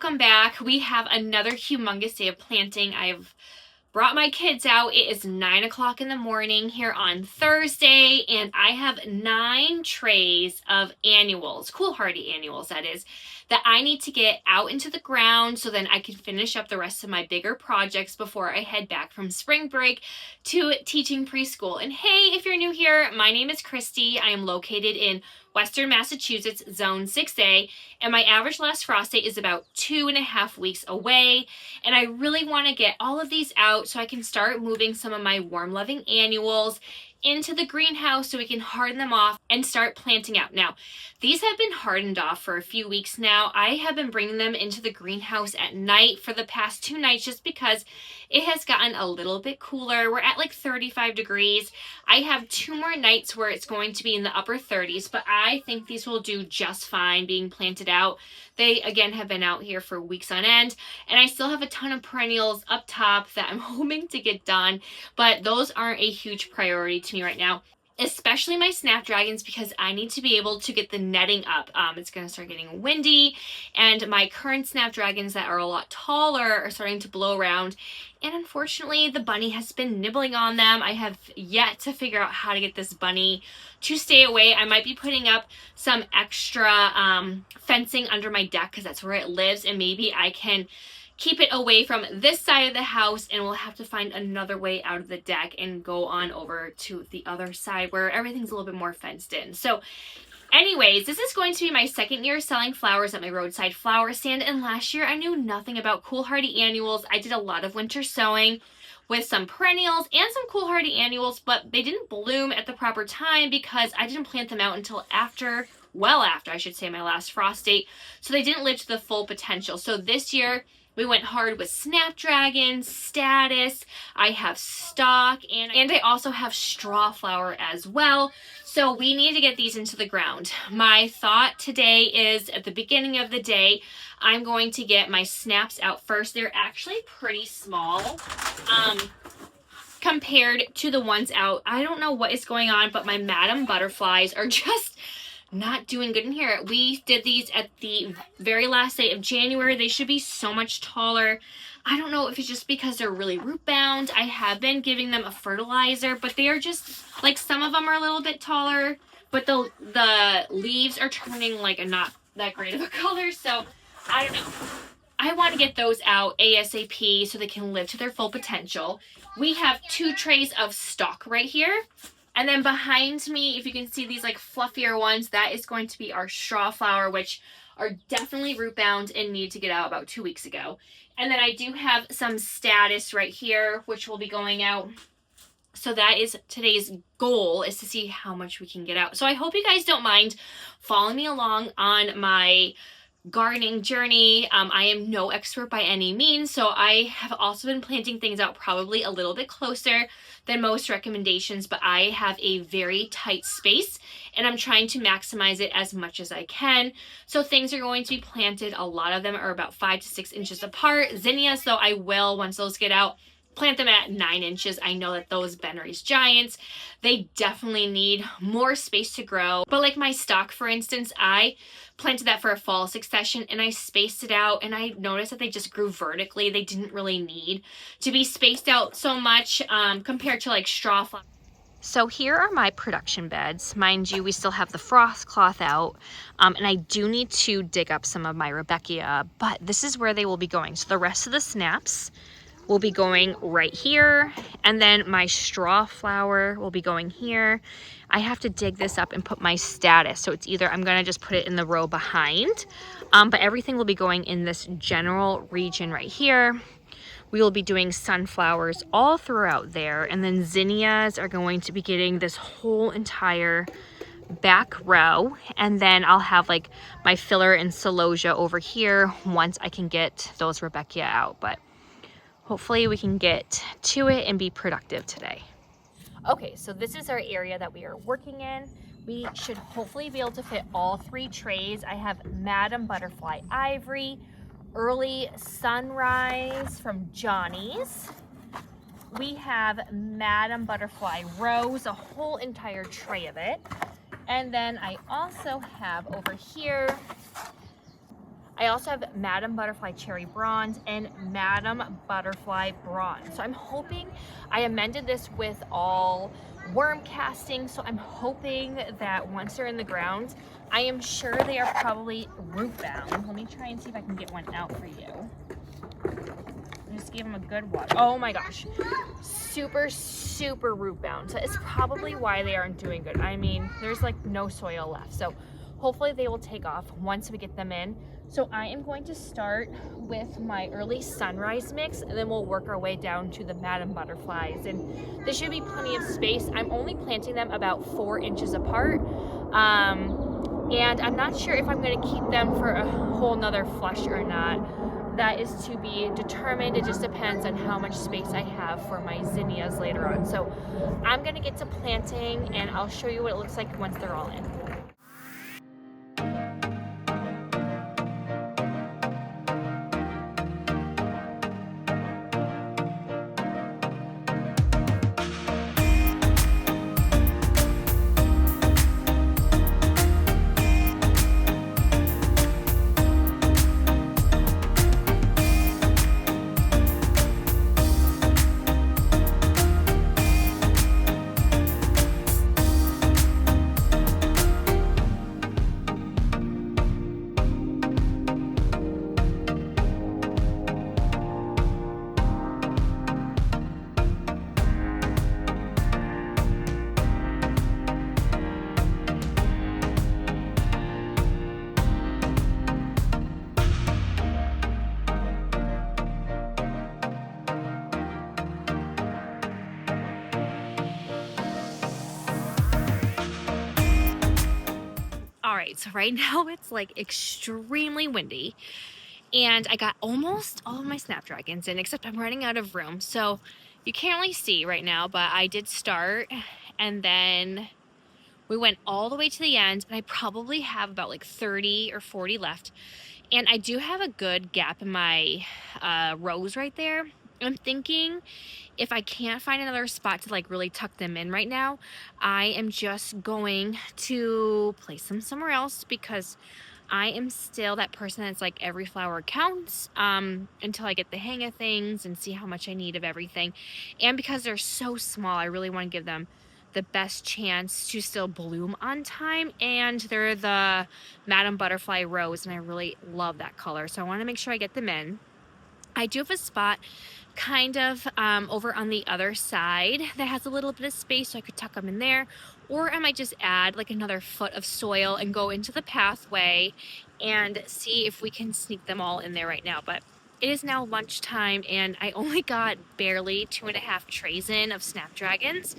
welcome back. We have another humongous day of planting. I've brought my kids out. It is 9 o'clock in the morning here on Thursday, and I have 9 trays of annuals, cool hardy annuals that is, that I need to get out into the ground so then I can finish up the rest of my bigger projects before I head back from spring break to teaching preschool. And hey, if you're new here, my name is Christy. I am located in Western Massachusetts, Zone 6A, and my average last frost date is about 2.5 weeks away, and I really want to get all of these out so I can start moving some of my warm-loving annuals into the greenhouse so we can harden them off and start planting out. Now, these have been hardened off for a few weeks now. I have been bringing them into the greenhouse at night for the past 2 nights just because it has gotten a little bit cooler. We're at like 35 degrees. I have 2 more nights where it's going to be in the upper 30s, but I think these will do just fine being planted out. They, again, have been out here for weeks on end, and I still have a ton of perennials up top that I'm hoping to get done, but those aren't a huge priority to me right now, especially my snapdragons, because I need to be able to get the netting up. It's going to start getting windy, and my current snapdragons that are a lot taller are starting to blow around, and unfortunately the bunny has been nibbling on them. I have yet to figure out how to get this bunny to stay away. I might be putting up some extra fencing under my deck because that's where it lives, and maybe I can keep it away from this side of the house, and we'll have to find another way out of the deck and go on over to the other side where everything's a little bit more fenced in. So anyways, this is going to be my 2nd year selling flowers at my roadside flower stand, and last year I knew nothing about cool hardy annuals. I did a lot of winter sowing with some perennials and some cool hardy annuals, but they didn't bloom at the proper time because I didn't plant them out until well after I should say, my last frost date, so they didn't live to the full potential. So this year we went hard with snapdragons, Statice, I have Stock, and I also have Strawflower as well. So we need to get these into the ground. My thought today is at the beginning of the day, I'm going to get my snaps out first. They're actually pretty small compared to the ones out. I don't know what is going on, but my Madam Butterflies are just not doing good in here. We did these at the very last day of January. They should be so much taller. I don't know if it's just because they're really root bound. I have been giving them a fertilizer, but they are just like, some of them are a little bit taller, but the leaves are turning like a not that great of a color. So I don't know. I want to get those out ASAP so they can live to their full potential. We have 2 trays of stock right here. And then behind me, if you can see these like fluffier ones, that is going to be our Strawflower, which are definitely root bound and need to get out about 2 weeks ago. And then I do have some Statice right here, which will be going out. So that is today's goal, is to see how much we can get out. So I hope you guys don't mind following me along on my gardening journey. I am no expert by any means, so I have also been planting things out probably a little bit closer than most recommendations, but I have a very tight space and I'm trying to maximize it as much as I can. So things are going to be planted. A lot of them are about 5 to 6 inches apart. Zinnias, though, I will, once those get out, plant them at 9 inches. I know that those Ben raised giants, they definitely need more space to grow. But like my stock, for instance, I planted that for a fall succession and I spaced it out, and I noticed that they just grew vertically. They didn't really need to be spaced out so much compared to like Strawflower. So here are my production beds. Mind you, we still have the frost cloth out, and I do need to dig up some of my Rebecca, but this is where they will be going. So the rest of the snaps will be going right here, and then my Strawflower will be going here. I have to dig this up and put my Statice, so it's either I'm gonna just put it in the row behind, but everything will be going in this general region right here. We will be doing sunflowers all throughout there, and then zinnias are going to be getting this whole entire back row, and then I'll have like my filler and celosia over here once I can get those Rebecca out. But hopefully we can get to it and be productive today. Okay, so this is our area that we are working in. We should hopefully be able to fit all 3 trays. I have Madam Butterfly Ivory, Early Sunrise from Johnny's. We have Madam Butterfly Rose, a whole entire tray of it. And then I also have over here I also have Madam Butterfly Cherry Bronze and Madam Butterfly Bronze. So I'm hoping, I amended this with all worm casting, so I'm hoping that once they're in the ground, I am sure they are probably root bound. Let me try and see if I can get one out for you. Just give them a good water. Oh my gosh, super, super root bound. So it's probably why they aren't doing good. I mean, there's like no soil left. So hopefully they will take off once we get them in. So I am going to start with my early sunrise mix, and then we'll work our way down to the Madam Butterflies. And there should be plenty of space. I'm only planting them about 4 inches apart. And I'm not sure if I'm gonna keep them for a whole nother flush or not. That is to be determined. It just depends on how much space I have for my zinnias later on. So I'm gonna get to planting, and I'll show you what it looks like once they're all in. Alright, so right now it's like extremely windy, and I got almost all of my snapdragons in, except I'm running out of room. So you can't really see right now, but I did start, and then we went all the way to the end, and I probably have about like 30 or 40 left. And I do have a good gap in my rows right there. I'm thinking if I can't find another spot to like really tuck them in right now, I am just going to place them somewhere else, because I am still that person that's like every flower counts until I get the hang of things and see how much I need of everything. And because they're so small, I really want to give them the best chance to still bloom on time. And they're the Madam Butterfly Rose, and I really love that color, so I want to make sure I get them in. I do have a spot kind of over on the other side that has a little bit of space, so I could tuck them in there, or I might just add like another foot of soil and go into the pathway and see if we can sneak them all in there right now. But it is now lunchtime, and I only got barely 2.5 trays in of snapdragons.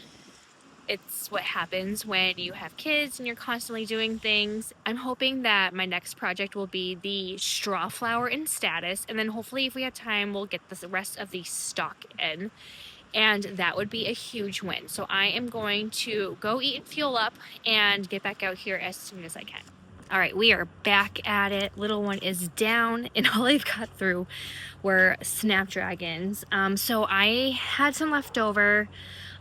It's what happens when you have kids and you're constantly doing things. I'm hoping that my next project will be the Strawflower in Statice, and then hopefully if we have time, we'll get the rest of the stock in, and that would be a huge win. So I am going to go eat and fuel up and get back out here as soon as I can. All right, we are back at it. Little one is down, and all I've got through were snapdragons. So I had some left over.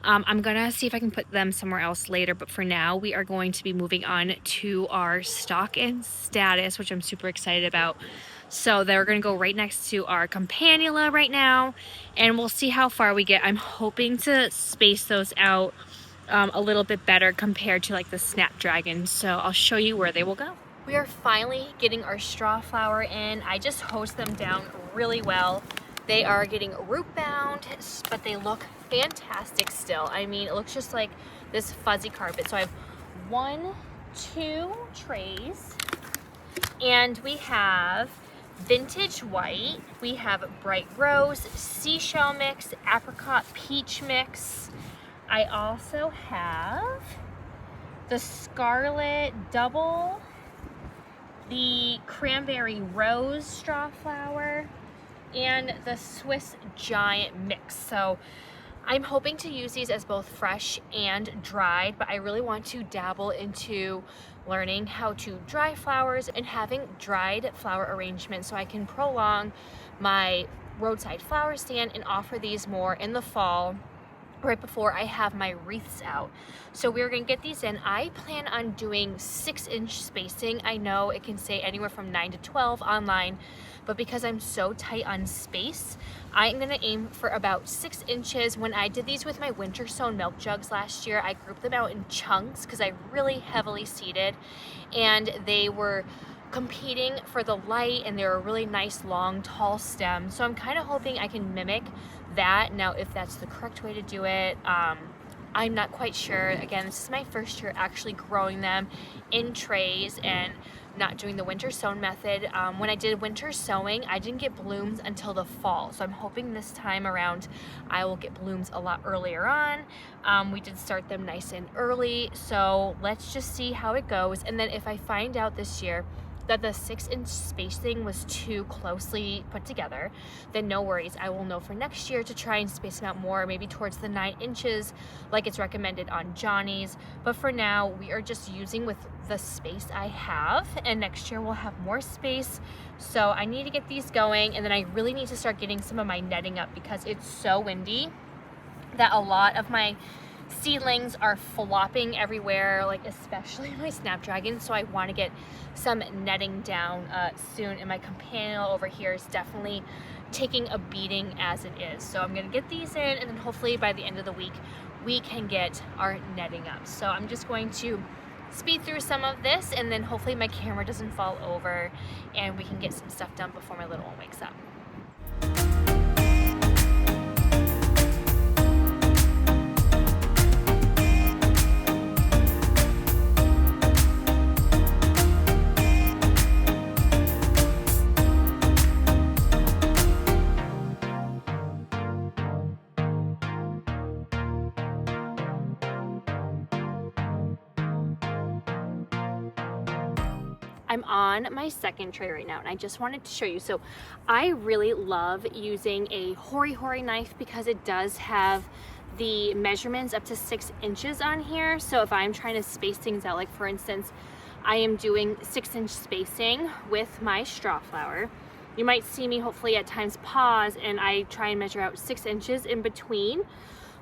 I'm gonna see if I can put them somewhere else later, but for now we are going to be moving on to our stock and Statice, which I'm super excited about. So they're gonna go right next to our campanula right now, and we'll see how far we get. I'm hoping to space those out a little bit better compared to like the snapdragons, so I'll show you where they will go. We are finally getting our Strawflower in. I just hosed them down really well. They are getting root bound, but they look fantastic still. I mean, it looks just like this fuzzy carpet. So I have 1, 2 trays, and we have vintage white, we have bright rose, seashell mix, apricot peach mix. I also have the scarlet double, the cranberry rose Strawflower, and the Swiss giant mix. So I'm hoping to use these as both fresh and dried, but I really want to dabble into learning how to dry flowers and having dried flower arrangements so I can prolong my roadside flower stand and offer these more in the fall right before I have my wreaths out. So we're gonna get these in. I plan on doing 6-inch spacing. I know it can say anywhere from 9 to 12 online, but because I'm so tight on space, I'm gonna aim for about 6 inches. When I did these with my winter sown milk jugs last year, I grouped them out in chunks because I really heavily seeded, and they were competing for the light, and they were really nice, long, tall stems. So I'm kind of hoping I can mimic that. Now, if that's the correct way to do it, I'm not quite sure. Again, this is my first year actually growing them in trays and not doing the winter sown method. When I did winter sowing, I didn't get blooms until the fall. So I'm hoping this time around I will get blooms a lot earlier on. We did start them nice and early. So let's just see how it goes. And then if I find out this year that the 6-inch spacing was too closely put together, then no worries. I will know for next year to try and space them out more, maybe towards the 9 inches like it's recommended on Johnny's. But for now, we are just using with the space I have, and next year we'll have more space. So I need to get these going, and then I really need to start getting some of my netting up because it's so windy that a lot of my seedlings are flopping everywhere, like especially my snapdragons. So I want to get some netting down soon, and my companion over here is definitely taking a beating as it is. So I'm gonna get these in, and then hopefully by the end of the week we can get our netting up. So I'm just going to speed through some of this, and then hopefully my camera doesn't fall over and we can get some stuff done before my little one wakes up. I'm on my second tray right now, and I just wanted to show you. So I really love using a hori knife because it does have the measurements up to 6 inches on here. So if I'm trying to space things out, like for instance, I am doing 6-inch spacing with my Strawflower. You might see me hopefully at times pause, and I try and measure out 6 inches in between.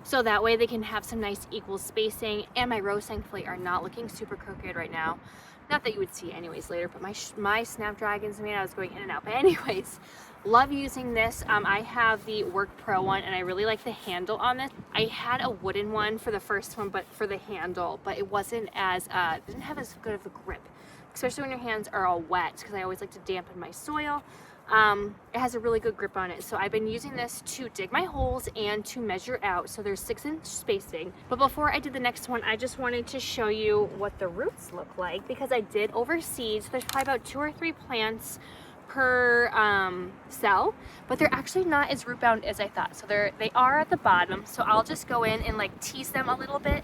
So that way they can have some nice equal spacing. And my rows thankfully are not looking super crooked right now. Not that you would see anyways later, but my snapdragons, I mean, I was going in and out. But anyways, love using this. I have the Work Pro one, and I really like the handle on this. I had a wooden one for the first one, but for the handle, but it wasn't as, didn't have as good of a grip, especially when your hands are all wet, because I always like to dampen my soil. It has a really good grip on it. So I've been using this to dig my holes and to measure out. So there's 6-inch spacing. But before I did the next one, I just wanted to show you what the roots look like, because I did overseed. So there's probably about 2 or 3 plants per cell, but they're actually not as root bound as I thought. So they are at the bottom. So I'll just go in and like tease them a little bit.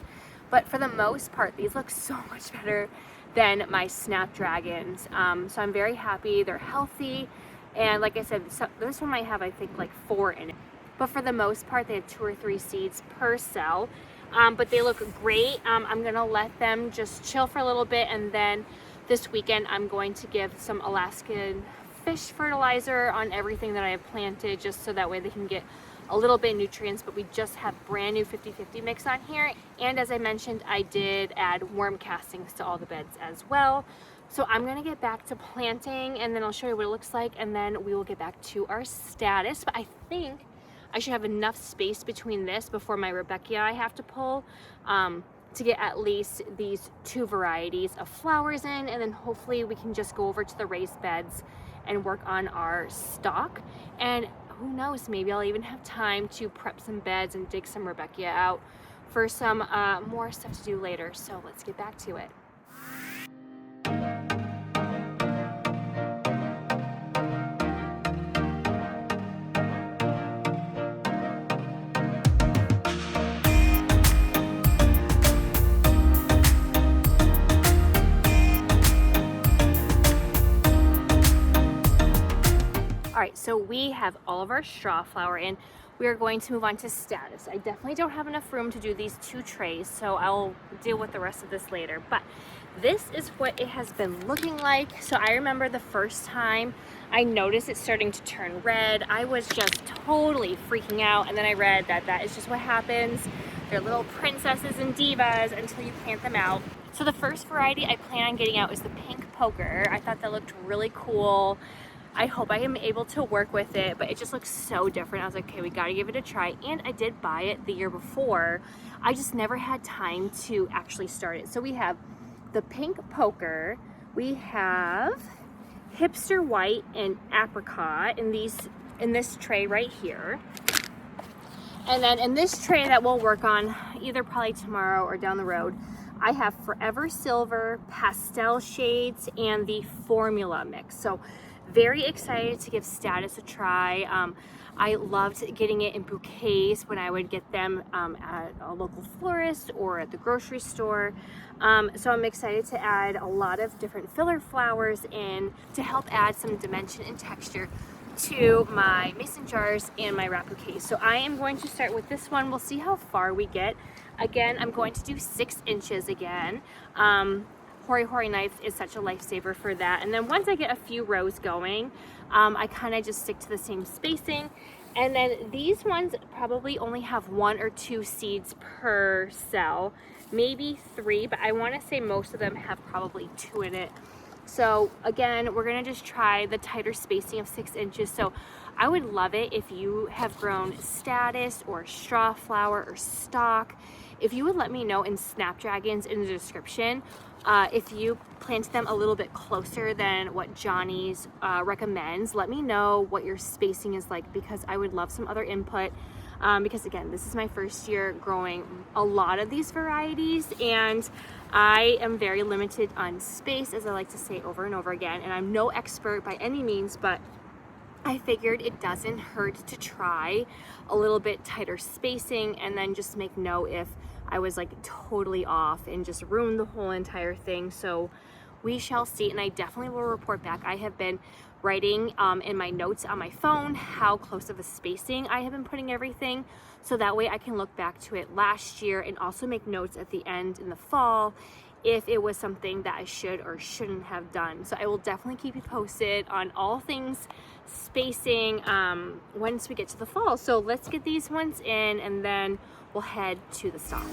But for the most part, these look so much better than my snapdragons. So I'm very happy. They're healthy. And like I said, this one might have, I think, like 4 in it. But for the most part, they have 2 or 3 seeds per cell. But they look great. I'm going to let them just chill for a little bit. And then this weekend, I'm going to give some Alaskan fish fertilizer on everything that I have planted, just so that way they can get a little bit of nutrients. But we just have brand new 50-50 mix on here. And as I mentioned, I did add worm castings to all the beds as well. So I'm gonna get back to planting, and then I'll show you what it looks like, and then we will get back to our status. But I think I should have enough space between this before my Rebecca I have to pull to get at least these 2 varieties of flowers in, and then hopefully we can just go over to the raised beds and work on our stock. And who knows, maybe I'll even have time to prep some beds and dig some Rebecca out for some more stuff to do later. So let's get back to it. All right, so we have all of our Strawflower in. we are going to move on to Statice. I definitely don't have enough room to do these 2 trays, so I'll deal with the rest of this later. But this is what it has been looking like. So I remember the first time I noticed it starting to turn red, I was just totally freaking out. And then I read that that is just what happens. They're little princesses and divas until you plant them out. So the first variety I plan on getting out is the pink poker. I thought that looked really cool. I hope I am able to work with it, but it just looks so different. I was like, okay, we gotta give it a try. And I did buy it the year before. I just never had time to actually start it. So we have the pink poker, we have hipster white and apricot in this tray right here. And then in this tray that we'll work on either probably tomorrow or down the road, I have Forever Silver, pastel shades, and the formula mix. So very excited to give Statice a try. I loved getting it in bouquets when I would get them at a local florist or at the grocery store. So I'm excited to add a lot of different filler flowers in to help add some dimension and texture to my mason jars and my wrap bouquets. So I am going to start with this one. We'll see how far we get. Again, I'm going to do 6 inches again. Hori Hori knife is such a lifesaver for that. And then once I get a few rows going, I kind of just stick to the same spacing. And then these ones probably only have 1 or 2 seeds per cell, maybe 3, but I want to say most of them have probably 2 in it. So again, we're gonna just try the tighter spacing of 6 inches. So I would love it if you have grown Statice or Strawflower or Stock. If you would let me know in Snapdragons in the description, if you plant them a little bit closer than what Johnny's recommends, let me know what your spacing is like, because I would love some other input. Because again, this is my first year growing a lot of these varieties, and I am very limited on space, as I like to say over and over again, and I'm no expert by any means, but I figured it doesn't hurt to try a little bit tighter spacing and then just make note if I was like totally off and just ruined the whole entire thing. So we shall see, and I definitely will report back. I have been writing in my notes on my phone how close of a spacing I have been putting everything, so that way I can look back to it last year and also make notes at the end in the fall if it was something that I should or shouldn't have done. So I will definitely keep you posted on all things spacing once we get to the fall. So let's get these ones in and then we'll head to the stock.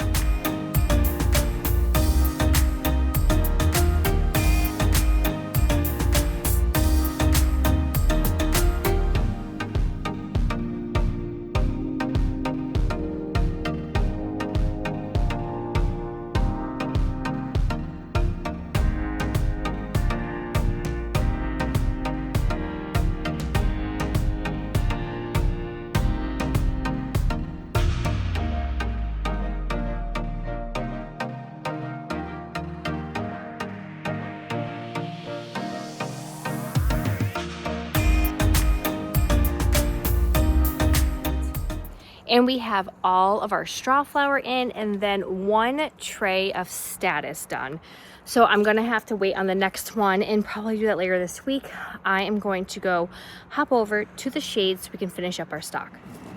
And we have all of our Strawflower in, and then 1 tray of Statice done. So I'm gonna have to wait on the next one and probably do that later this week. I am going to go hop over to the shade so we can finish up our stock.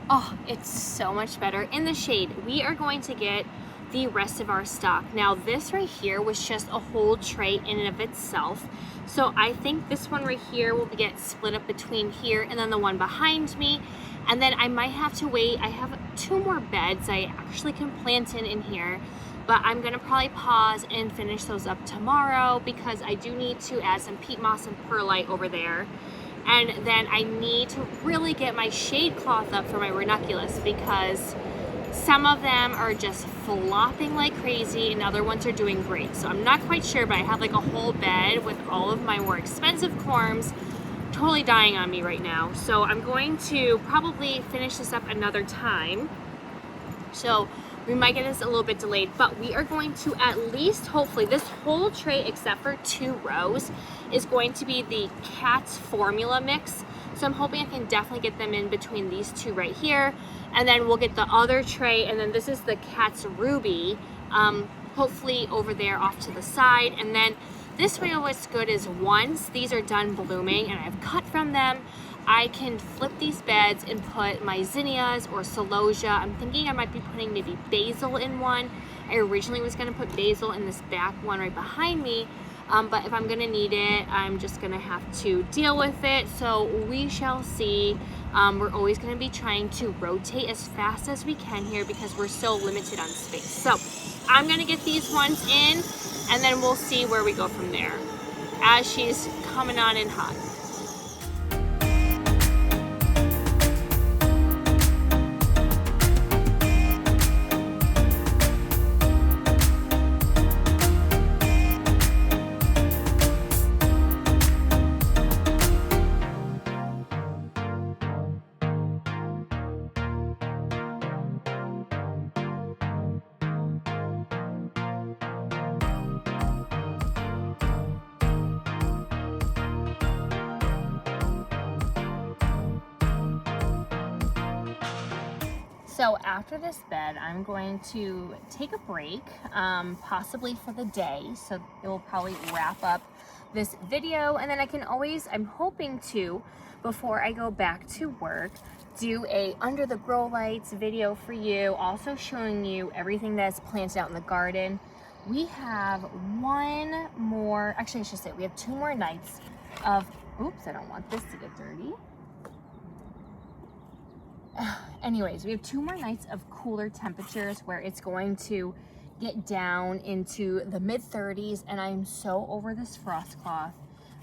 Oh, it's so much better in the shade. We are going to get the rest of our stock. Now this right here was just a whole tray in and of itself. So I think this one right here will get split up between here and then the one behind me. And then I might have to wait. I have 2 more beds I actually can plant in here, but I'm gonna probably pause and finish those up tomorrow because I do need to add some peat moss and perlite over there. And then I need to really get my shade cloth up for my ranunculus because some of them are just flopping like crazy and other ones are doing great. So I'm not quite sure, but I have like a whole bed with all of my more expensive corms totally dying on me right now. So I'm going to probably finish this up another time. So we might get this a little bit delayed, but we are going to at least, hopefully, this whole tray except for 2 rows is going to be the Cat's formula mix. So I'm hoping I can definitely get them in between these 2 right here. And then we'll get the other tray, and then this is the Cat's Ruby, hopefully over there off to the side. And then this way what's good is once these are done blooming and I've cut from them, I can flip these beds and put my zinnias or celosia. I'm thinking I might be putting maybe basil in one. I originally was gonna put basil in this back one right behind me, but if I'm gonna need it, I'm just gonna have to deal with it. So we shall see. We're always gonna be trying to rotate as fast as we can here because we're so limited on space. So I'm gonna get these ones in and then we'll see where we go from there as she's coming on in hot. So after this bed, I'm going to take a break, possibly for the day. So it will probably wrap up this video. And then I can always, I'm hoping to, before I go back to work, do a under the grow lights video for you. Also showing you everything that's planted out in the garden. We have one more, actually I should say, we have 2 more nights of, oops, I don't want this to get dirty. Anyways, we have 2 more nights of cooler temperatures where it's going to get down into the mid-30s, and I'm so over this frost cloth.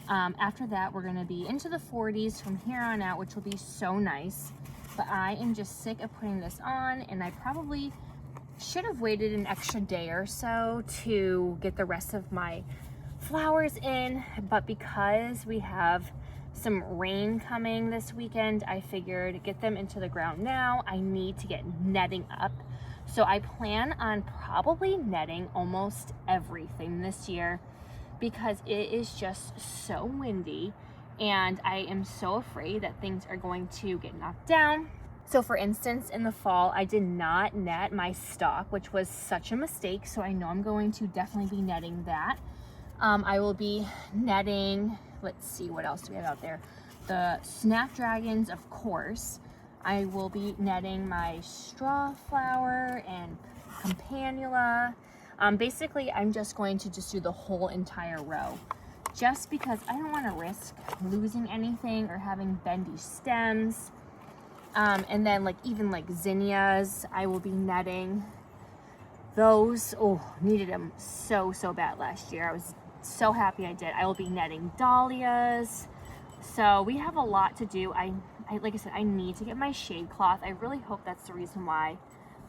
After that, we're going to be into the 40s from here on out, which will be so nice. But I am just sick of putting this on, and I probably should have waited an extra day or so to get the rest of my flowers in, but because we have some rain coming this weekend, I figured get them into the ground now. I need to get netting up. So I plan on probably netting almost everything this year because it is just so windy and I am so afraid that things are going to get knocked down. So for instance, in the fall, I did not net my stock, which was such a mistake. So I know I'm going to definitely be netting that. I will be netting, let's see, what else do we have out there? The snapdragons, of course. I will be netting my Strawflower and campanula. Basically, I'm just going to just do the whole entire row just because I don't want to risk losing anything or having bendy stems. And then even like zinnias, I will be netting those. Oh, needed them so bad last year. I was so happy I did. I will be netting dahlias. So we have a lot to do. I like I said, I need to get my shade cloth. I really hope that's the reason why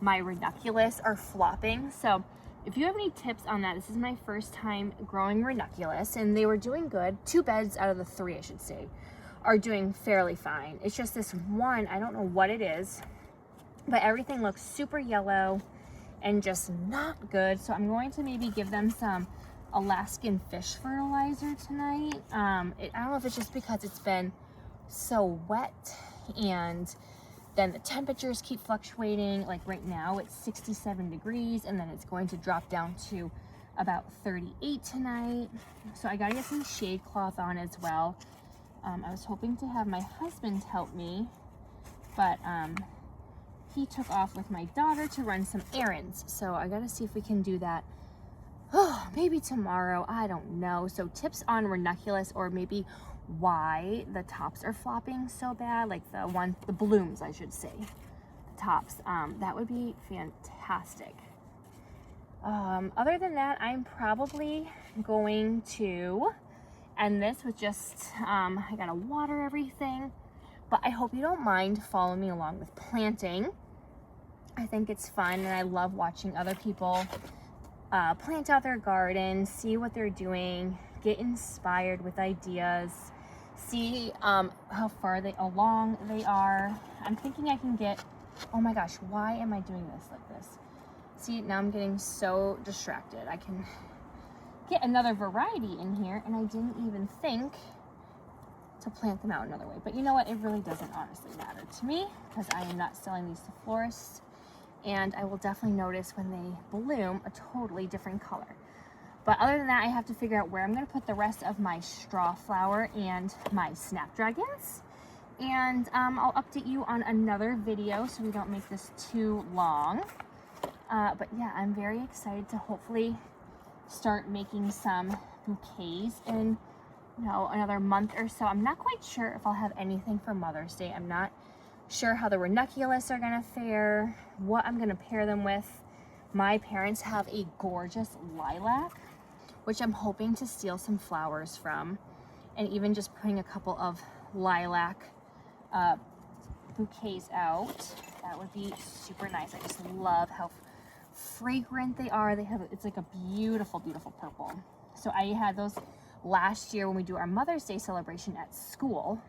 my ranunculus are flopping. So if you have any tips on that, this is my first time growing ranunculus and they were doing good. 2 beds out of the 3, I should say, are doing fairly fine. It's just this one, I don't know what it is, but everything looks super yellow and just not good. So I'm going to maybe give them some Alaskan fish fertilizer tonight. I don't know if it's just because it's been so wet and then the temperatures keep fluctuating. Like right now it's 67 degrees and then it's going to drop down to about 38 tonight. So I gotta get some shade cloth on as well. I was hoping to have my husband help me, but he took off with my daughter to run some errands. So I gotta see if we can do that. Oh, maybe tomorrow, I don't know. So tips on ranunculus, or maybe why the tops are flopping so bad, like the blooms, I should say, the tops. That would be fantastic. Other than that, I'm probably going to end this with just, I gotta water everything, but I hope you don't mind following me along with planting. I think it's fun and I love watching other people plant out their garden, see what they're doing, get inspired with ideas, see how far along they are. I'm thinking I can get, oh my gosh, why am I doing this like this? See, now I'm getting so distracted. I can get another variety in here and I didn't even think to plant them out another way. But you know what? It really doesn't honestly matter to me because I am not selling these to florists. And I will definitely notice when they bloom a totally different color. But other than that, I have to figure out where I'm going to put the rest of my Strawflower and my snapdragons. And I'll update you on another video so we don't make this too long. But yeah, I'm very excited to hopefully start making some bouquets in, you know, another month or so. I'm not quite sure if I'll have anything for Mother's Day. I'm not sure how the ranunculus are gonna fare, what I'm gonna pair them with. My parents have a gorgeous lilac, which I'm hoping to steal some flowers from, and even just putting a couple of lilac bouquets out. That would be super nice. I just love how fragrant they are. They have, it's like a beautiful, beautiful purple. So I had those last year when we do our Mother's Day celebration at school,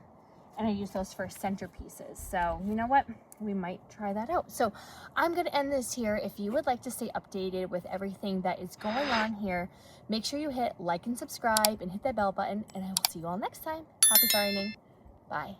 and I use those for centerpieces. So you know what? We might try that out. So I'm gonna end this here. If you would like to stay updated with everything that is going on here, make sure you hit like and subscribe and hit that bell button, and I will see you all next time. Happy gardening. Bye.